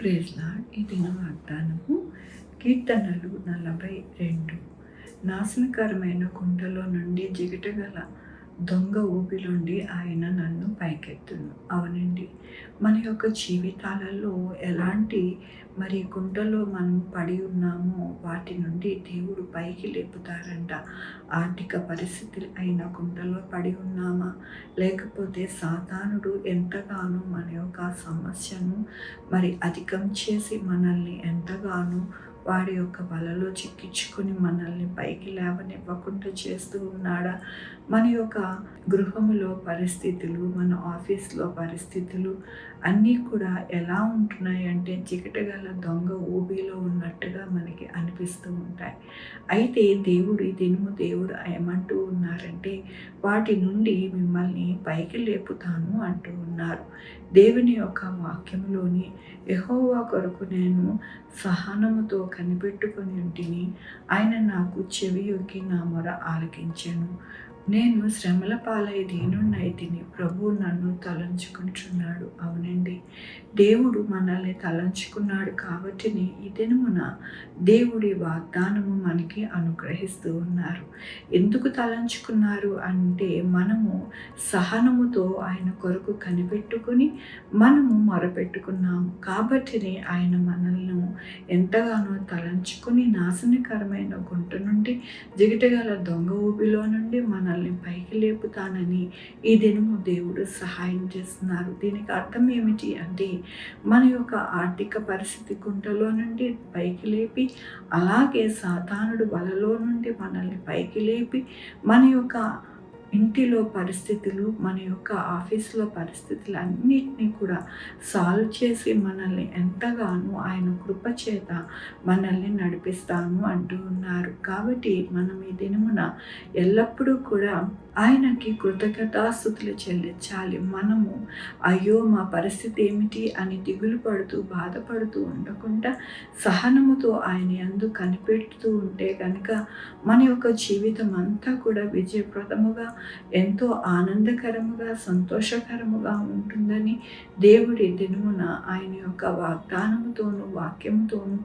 Praise lord. ఈ దిన వాగ్దానము కీర్తనలు 42. నాశనకరమైన కుంటలో నుండి జిగటగల దొంగ ఊపిలోండి ఆయన నన్ను పైకెత్తును. అవునండి, మన యొక్క జీవితాలలో ఎలాంటి కుంటలో మనం పడి ఉన్నామో వాటి నుండి దేవుడు పైకి లేపుతారంట. ఆర్థిక పరిస్థితులు అయిన కుంటలో పడి ఉన్నామా, లేకపోతే సాతానుడు ఎంతగానో మన యొక్క సమస్యను అధికం చేసి మనల్ని ఎంతగానో వాడి యొక్క వలలో చిక్కించుకొని మనల్ని పైకి లేవనివ్వకుండా చేస్తూ ఉన్నాడా? మన యొక్క గృహములో పరిస్థితులు, మన ఆఫీస్లో పరిస్థితులు అన్నీ కూడా ఎలా ఉంటున్నాయి అంటే జిగటగల దొంగ ఊబిలో ఉన్నట్టుగా మనకి అనిపిస్తూ ఉంటాయి. అయితే దేవుడు దేవుడు ఏమంటూ ఉన్నారంటే వాటి నుండి మిమ్మల్ని పైకి లేపుతాను అంటూ ఉన్నారు. దేవుని యొక్క వాక్యంలోని యెహోవా కొరకు నేను సహనముతో కనిపెట్టుకొని ఉంటిని, ఆయన నాకు చెవియొగ్గి నా మొర ఆలకించెను. నేను శ్రమల పాలై దీనున్నైతిని, ప్రభువు నన్ను తలంచుకుంటున్నాడు. అవునండి, దేవుడు మనల్ని తలంచుకున్నాడు కాబట్టిని ఈ దినమున దేవుడి వాగ్దానము మనకి అనుగ్రహిస్తూ ఉన్నారు. ఎందుకు తలంచుకున్నారు అంటే మనము సహనముతో ఆయన కొరకు కనిపెట్టుకుని మనము మొరపెట్టుకున్నాము కాబట్టిని ఆయన మనల్ని ఎంతగానో తలంచుకుని నాశనకరమైన గుంట నుండి జిగటగల దొంగ ఊపిలో నుండి మనల్ని పైకి లేపుతానని ఈ దినము దేవుడు సహాయం చేస్తున్నారు. దీనికి అర్థం ఏమిటి అంటే మన యొక్క ఆర్థిక పరిస్థితి గుంటలో నుండి పైకి లేపి, అలాగే సాతానుడు వలలో నుండి మనల్ని పైకి లేపి, మన యొక్క ఇంటిలో పరిస్థితులు, మన యొక్క ఆఫీస్లో పరిస్థితులు అన్నిటినీ కూడా సాల్వ్ చేసి మనల్ని ఎంతగానో ఆయన కృప చేత మనల్ని నడిపిస్తాను అంటూ ఉన్నారు. కాబట్టి మనం ఈ దినమున ఎల్లప్పుడూ కూడా ఆయనకి కృతజ్ఞతాస్తుతులు చెల్లించాలి. మనము అయ్యో మా పరిస్థితి ఏమిటి అని దిగులు పడుతూ బాధపడుతూ ఉండకుండా సహనముతో ఆయన యందు కనిపెడుతూ ఉంటే కనుక మన యొక్క జీవితం అంతా కూడా విజయప్రదముగా, ఎంతో ఆనందకరముగా, సంతోషకరముగా ఉంటుందని దేవుడి దినమున ఆయన యొక్క వాగ్దానముతోనూ వాక్యముతోనూ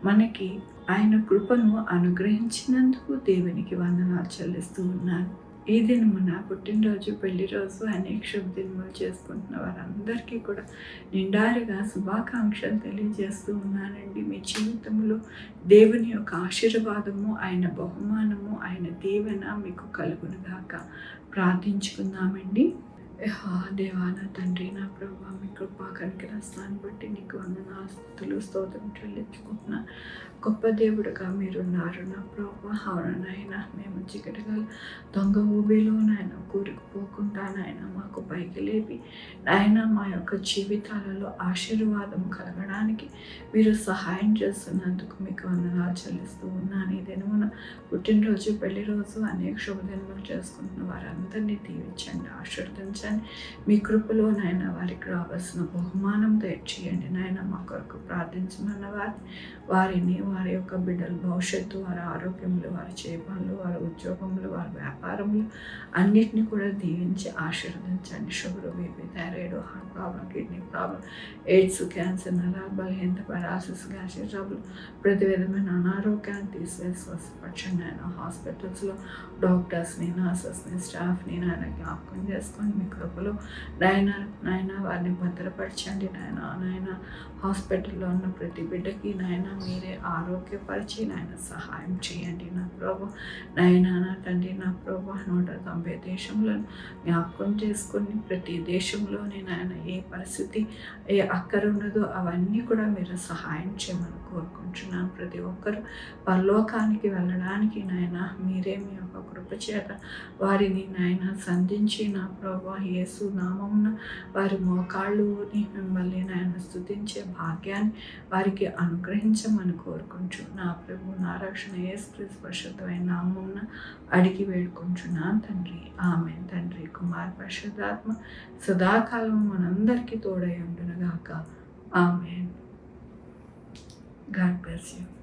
మనకి ఆయన కృపను అనుగ్రహించినందుకు దేవునికి వందనాలు చెల్లిస్తూ ఉన్నాను. ఈ దినమున పుట్టినరోజు, పెళ్లి రోజు, అనేక శుభదినములు చేసుకుంటున్న వారందరికీ కూడా నిండారుగా శుభాకాంక్షలు తెలియజేస్తూ ఉన్నానండి. మీ జీవితంలో దేవుని యొక్క ఆశీర్వాదము, ఆయన బహుమానము, ఆయన దీవెన మీకు కలుగునుగాక. ప్రార్థించుకుందామండి. దేవా నా తండ్రి, నా ప్రభువా, మీ కృపా కనికరస్తాన్ని బట్టి నీకు వందనాస్తుతులు స్తోత్రం చెల్లించుకుంటున్నా. గొప్ప దేవుడుగా మీరున్నారు నా ప్రభువా. అవును నాయన, మేము జిగటగల దొంగ ఊబిలో నాయన కూరుకుపోకుండా నాయన మాకు పైకి లేపి నాయన మా యొక్క జీవితాలలో ఆశీర్వాదం కలగడానికి మీరు సహాయం చేస్తున్నందుకు మీకు వందనాలు చెల్లిస్తూ ఉన్నాను. ఈ దినమున పుట్టినరోజు, పెళ్లి రోజు, అనేక శుభదినములు చేసుకుంటున్న వారందరినీ దీవించండి, ఆశీర్వదించండి. మీ కృపలో నాయన వారికి రావాల్సిన బహుమానం దయచేయండి నాయన. మా కొరకు ప్రార్థించమన్న వారిని, వారి యొక్క బిడ్డల భవిష్యత్తు, వారి ఆరోగ్యములు, వారి చేపలు, వారి ఉద్యోగములు, వారి వ్యాపారములు అన్నిటినీ కూడా దీవించి ఆశీర్వదించండి. Sugar, BP, thyroid, heart problem, kidney problem, AIDS, cancer, నరాల బలహీనత, పారాసిస్, గ్యాస్ట్రిక్ ట్రబుల్, ప్రతి విధమైన అనారోగ్యాన్ని తీసివేసి స్వస్థపరచండి ఆయన. హాస్పిటల్స్లో డాక్టర్స్ని, నర్సెస్ని, స్టాఫ్ని నాయన జ్ఞాపకం చేసుకొని మీ కృపలో నాయన వారిని భద్రపరచండి నాయన. హాస్పిటల్లో ఉన్న ప్రతి బిడ్డకి నాయన మీరే ఆరోగ్యపరిచి నాయన సహాయం చేయండి నా ప్రభు. నాయన నా తండ్రి, నా ప్రభు 190 దేశంలో జ్ఞాపకం చేసుకొని ప్రతి దేశంలోని నాయన ఏ పరిస్థితి, ఏ అక్కర ఉన్నదో అవన్నీ కూడా మీరు సహాయం చేయమని కోరుకుంటున్నాను. ప్రతి ఒక్కరు పరలోకానికి వెళ్ళడానికి నాయన మీరే మీ యొక్క కృప చేత వారిని నాయన సంధించి నా ప్రభు యేసు నామమున వారి మోకాళ్ళు మిమ్మల్ని నాయన స్తుతించే భాగ్యాన్ని వారికి అనుగ్రహించమని కోరుకుంటూ నా ప్రభు, నా రక్షణ యేసుక్రీస్తు పరిశుద్ధమైన నామమున అడిగి వేడుకుంటున్నాను తండ్రి. ఆమేన్. తండ్రి, కుమార్, పరిశుద్ధాత్మ సదాకాలం మనందరికీ తోడై ఉండునుగాక. ఆమేన్. God bless you.